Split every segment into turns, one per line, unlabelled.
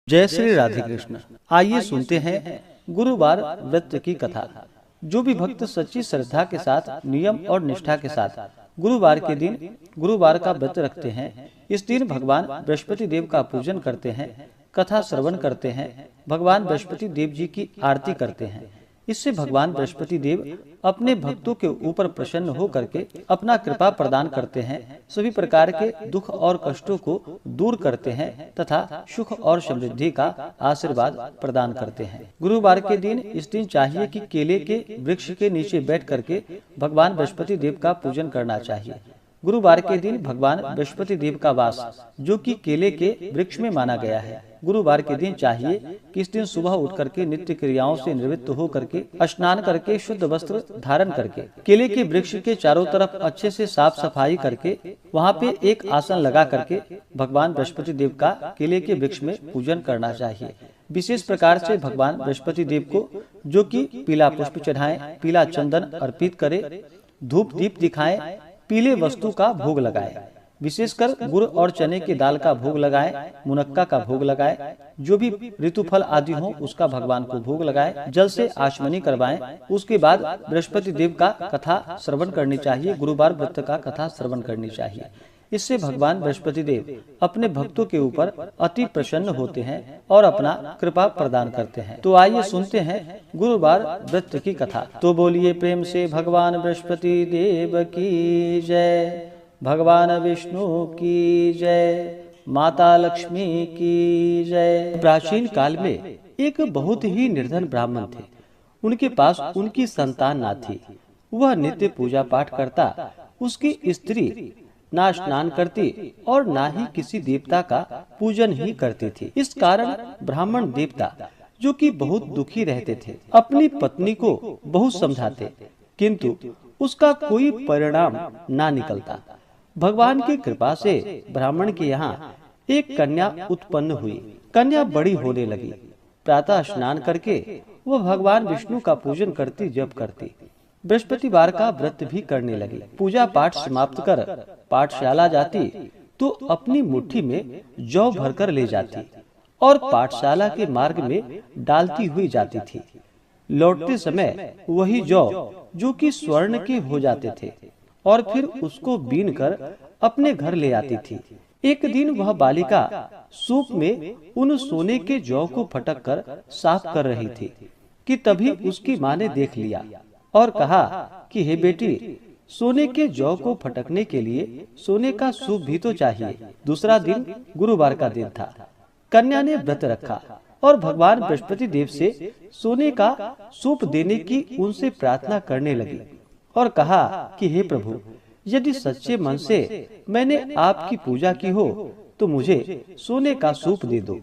जय श्री राधे कृष्ण। आइए सुनते हैं गुरुवार व्रत की कथा। जो भी भक्त सच्ची श्रद्धा के साथ नियम और निष्ठा के साथ गुरुवार के दिन गुरुवार का व्रत रखते हैं, इस दिन भगवान बृहस्पति देव का पूजन करते हैं, कथा श्रवण करते हैं, भगवान बृहस्पति देव जी की आरती करते हैं। इससे भगवान बृहस्पति देव अपने भक्तों के ऊपर प्रसन्न हो करके अपना कृपा प्रदान करते हैं, सभी प्रकार के दुख और कष्टों को दूर करते हैं तथा सुख और समृद्धि का आशीर्वाद प्रदान करते हैं। गुरुवार के दिन इस दिन चाहिए कि केले के वृक्ष के नीचे बैठ करके भगवान बृहस्पति देव का पूजन करना चाहिए। गुरुवार के दिन भगवान बृहस्पति देव का वास जो कि केले के वृक्ष में माना गया है। गुरुवार के दिन चाहिए कि इस दिन सुबह उठ करके नित्य क्रियाओं से निवृत्त हो करके स्नान करके शुद्ध वस्त्र धारण करके केले के वृक्ष के चारों तरफ अच्छे से साफ सफाई करके वहाँ पे एक आसन लगा करके भगवान बृहस्पति देव का केले के वृक्ष में पूजन करना चाहिए। विशेष प्रकार से भगवान बृहस्पति देव को जो कि पीला पुष्प चढ़ाएं, पीला चंदन अर्पित करे, धूप दीप दिखाएं, पीले वस्तु का भोग लगाए, विशेषकर गुड़ और चने की दाल का भोग लगाए, मुनक्का का भोग लगाए, जो भी ऋतुफल आदि हो उसका भगवान को भोग लगाए, जल से आचमनी करवाएं। उसके बाद बृहस्पति देव का कथा श्रवण करनी चाहिए, गुरुवार व्रत का कथा श्रवण करनी चाहिए। इससे भगवान बृहस्पति देव अपने भक्तों के ऊपर अति प्रसन्न होते हैं और अपना कृपा प्रदान करते हैं। तो आइए सुनते हैं गुरुवार व्रत की कथा। तो बोलिए प्रेम से भगवान बृहस्पति देव की जय, भगवान विष्णु की जय, माता लक्ष्मी की जय। प्राचीन काल में एक बहुत ही निर्धन ब्राह्मण थे। उनके पास उनकी संतान न थी। वह नित्य पूजा पाठ करता। उसकी स्त्री ना स्नान करती और ना ही किसी देवता का पूजन ही करती थी। इस कारण ब्राह्मण देवता जो कि बहुत दुखी रहते थे, अपनी पत्नी को बहुत समझाते, किंतु उसका कोई परिणाम ना निकलता। भगवान की कृपा से ब्राह्मण के यहाँ एक कन्या उत्पन्न हुई। कन्या बड़ी होने लगी। प्रातः स्नान करके वह भगवान विष्णु का पूजन करती, जप करती, बृहस्पतिवार का व्रत भी करने लगी। पूजा पाठ समाप्त कर पाठशाला जाती तो अपनी मुट्ठी में जौ भरकर ले जाती और पाठशाला के मार्ग में डालती हुई जाती थी। लौटते समय वही जौ जो कि स्वर्ण के हो जाते थे और फिर उसको बीन कर अपने घर ले आती थी। एक दिन वह बालिका सूप में उन सोने के जौ को फटक कर साफ कर रही थी कि तभी उसकी माँ ने देख लिया और कहा कि हे बेटी, सोने के जौ को फटकने के लिए सोने का सूप भी तो चाहिए। दूसरा दिन गुरुवार का दिन था। कन्या ने व्रत रखा और भगवान बृहस्पति देव से सोने का सूप देने की उनसे प्रार्थना करने लगी और कहा कि हे प्रभु, यदि सच्चे मन से मैंने आपकी पूजा की हो तो मुझे सोने का सूप दे दो।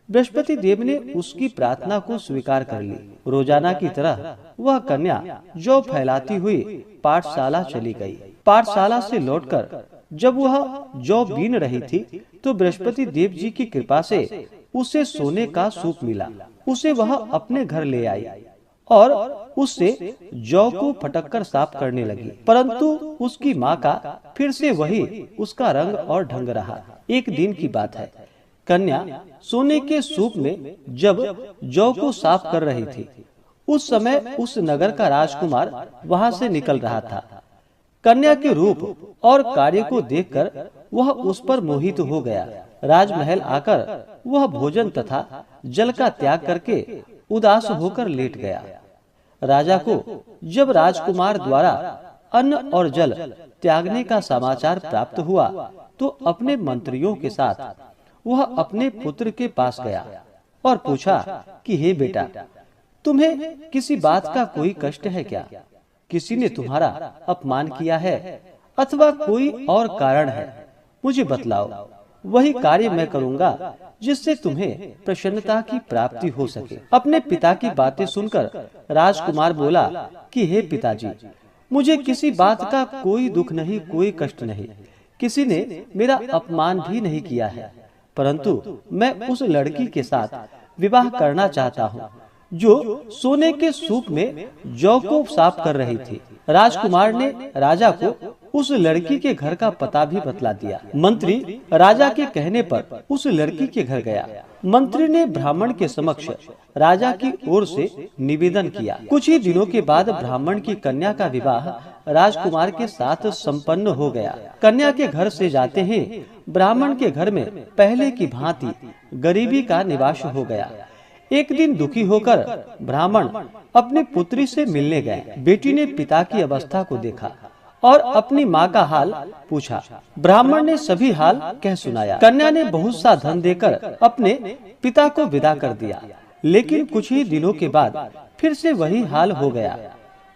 बृहस्पति देव ने उसकी प्रार्थना को स्वीकार कर ली। रोजाना की तरह वह कन्या जौ फैलाती हुई पाठशाला चली गई। पाठशाला से लौटकर जब वह जौ बीन रही थी तो बृहस्पति देव जी की कृपा से उसे सोने का सूप मिला। उसे वह अपने घर ले आई और उससे जौ को फटककर साफ करने लगी, परंतु उसकी माँ का फिर से वही उसका रंग और ढंग रहा। एक दिन की बात है। कन्या सोने के सूप में जब जौ को साफ कर रही थी, उस समय उस नगर का राजकुमार वहां से निकल रहा था। कन्या के रूप और कार्य को देखकर वह उस पर मोहित हो गया। राजमहल आकर वह भोजन तथा जल का त्याग करके उदास होकर लेट गया। राजा को जब राजकुमार द्वारा अन्न और जल त्यागने का समाचार प्राप्त हुआ तो अपने मंत्रियों के साथ वह अपने पुत्र के पास गया और पूछा कि हे बेटा, तुम्हें किसी बात का कोई कष्ट है क्या? किसी ने तुम्हारा अपमान किया है अथवा कोई और कारण है? मुझे बतलाओ, वही कार्य मैं करूंगा जिससे तुम्हें प्रसन्नता की प्राप्ति हो सके। अपने पिता की बातें सुनकर राजकुमार बोला कि हे पिताजी, मुझे किसी बात का कोई दुख नहीं, कोई कष्ट नहीं। किसी ने मेरा अपमान भी नहीं किया है, परंतु मैं उस लड़की के साथ विवाह करना चाहता हूँ जो सोने के सूप में जौ को साफ कर रही थी। राजकुमार ने राजा को उस लड़की के घर का पता भी बतला दिया। मंत्री राजा के कहने पर उस लड़की के घर गया मंत्री ने ब्राह्मण के समक्ष राजा की ओर से निवेदन किया। कुछ ही दिनों के बाद ब्राह्मण की कन्या का विवाह राजकुमार के साथ संपन्न हो गया। कन्या के घर से जाते ही ब्राह्मण के घर में पहले की भांति गरीबी का निवास हो गया। एक दिन दुखी होकर ब्राह्मण अपनी पुत्री से मिलने गए। बेटी ने पिता की अवस्था को देखा और अपनी माँ का हाल पूछा। ब्राह्मण ने सभी हाल कह सुनाया। कन्या ने बहुत सा धन देकर अपने पिता को विदा कर दिया, लेकिन कुछ ही दिनों के बाद फिर से वही हाल हो गया।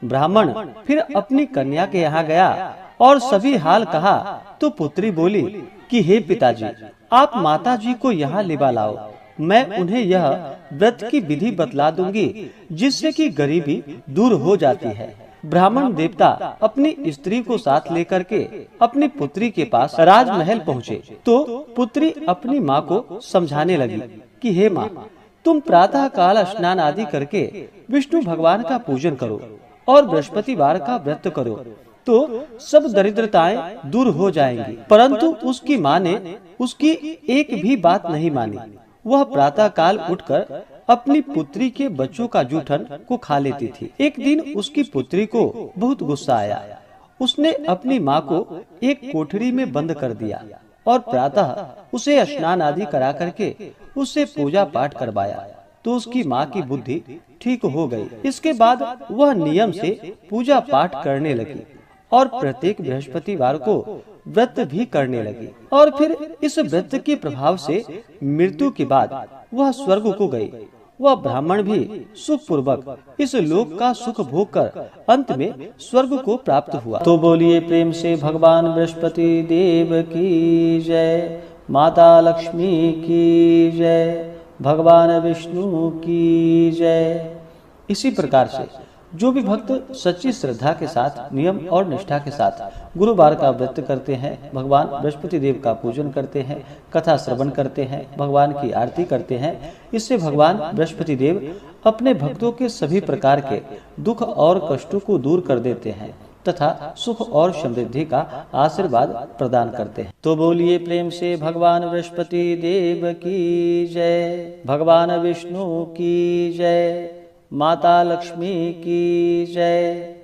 ब्राह्मण फिर अपनी कन्या के यहाँ गया और सभी हाल कहा तो पुत्री बोली कि हे पिताजी, आप माताजी को यहाँ लिवा लाओ, मैं उन्हें यह व्रत की विधि बतला दूंगी जिससे कि गरीबी दूर हो जाती है। ब्राह्मण देवता अपनी स्त्री को साथ लेकर के अपनी पुत्री के पास राजमहल पहुँचे तो पुत्री अपनी माँ को समझाने लगी कि हे माँ, तुम प्रातः काल स्नान आदि करके विष्णु भगवान का पूजन करो और बृहस्पतिवार का व्रत करो तो सब दरिद्रताएं दूर हो जाएंगी। परंतु उसकी माँ ने उसकी एक भी बात नहीं मानी। वह प्रातः काल उठकर अपनी पुत्री के बच्चों का जूठन को खा लेती थी। एक दिन उसकी पुत्री को बहुत गुस्सा आया। उसने अपनी माँ को एक कोठरी में बंद कर दिया और प्रातः उसे स्नान आदि करा करके उससे पूजा पाठ करवाया तो उसकी माँ की बुद्धि ठीक हो गई। इसके बाद वह नियम से पूजा पाठ करने लगी और प्रत्येक बृहस्पतिवार को व्रत भी करने लगी। और फिर इस व्रत के प्रभाव से मृत्यु के बाद वह स्वर्ग को गई। वह ब्राह्मण भी सुख पूर्वक इस लोक का सुख भोग कर अंत में स्वर्ग को प्राप्त हुआ। तो बोलिए प्रेम से भगवान बृहस्पति देव की जय, माता लक्ष्मी की जय, भगवान विष्णु की जय। इसी प्रकार से जो भी भक्त सच्ची श्रद्धा के साथ नियम और निष्ठा के साथ गुरुवार का व्रत करते हैं, भगवान बृहस्पति देव का पूजन करते हैं, कथा श्रवण करते हैं, भगवान की आरती करते हैं, इससे भगवान बृहस्पति देव अपने भक्तों के सभी प्रकार के दुख और कष्टों को दूर कर देते हैं तथा सुख और समृद्धि का आशीर्वाद प्रदान करते हैं। तो बोलिए प्रेम से भगवान बृहस्पति देव की जय, भगवान विष्णु की जय, माता लक्ष्मी की जय।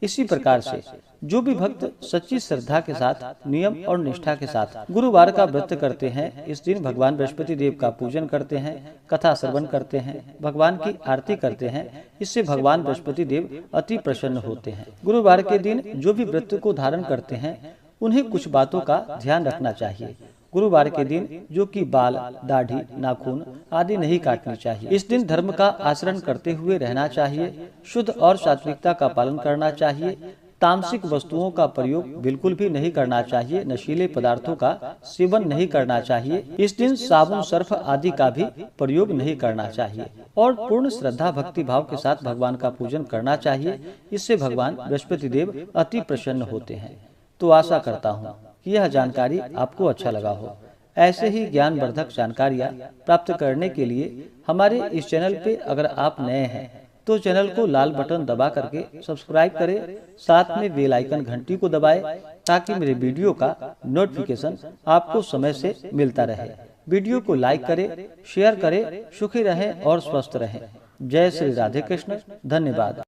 इसी प्रकार से जो भी भक्त सच्ची श्रद्धा के साथ नियम और निष्ठा के साथ गुरुवार का व्रत करते हैं, इस दिन भगवान बृहस्पति देव का पूजन करते हैं, कथा श्रवण करते हैं, भगवान की आरती करते हैं, इससे भगवान बृहस्पति देव अति प्रसन्न होते हैं। गुरुवार के दिन जो भी व्रत को धारण करते हैं उन्हें कुछ बातों का ध्यान रखना चाहिए। गुरुवार के दिन जो कि बाल, दाढ़ी, नाखून आदि नहीं काटनी चाहिए। इस दिन धर्म का आचरण करते हुए रहना चाहिए। शुद्ध और सात्विकता का पालन करना चाहिए। तामसिक वस्तुओं का प्रयोग बिल्कुल भी नहीं करना चाहिए। नशीले पदार्थों का सेवन नहीं करना चाहिए। इस दिन साबुन, सर्फ आदि का भी प्रयोग नहीं करना चाहिए और पूर्ण श्रद्धा भक्ति भाव के साथ भगवान का पूजन करना चाहिए। इससे भगवान बृहस्पति देव अति प्रसन्न होते हैं। तो आशा करता हूँ कि यह जानकारी आपको अच्छा लगा हो। ऐसे ही ज्ञानवर्धक जानकारियाँ प्राप्त करने के लिए हमारे इस चैनल पे अगर आप नए हैं तो चैनल को लाल बटन दबा करके सब्सक्राइब करें, साथ में बेल आइकन घंटी को दबाएं ताकि मेरे वीडियो का नोटिफिकेशन आपको समय से मिलता रहे। वीडियो को लाइक करें, शेयर करें। सुखी रहें और स्वस्थ रहें। जय श्री राधे कृष्ण। धन्यवाद।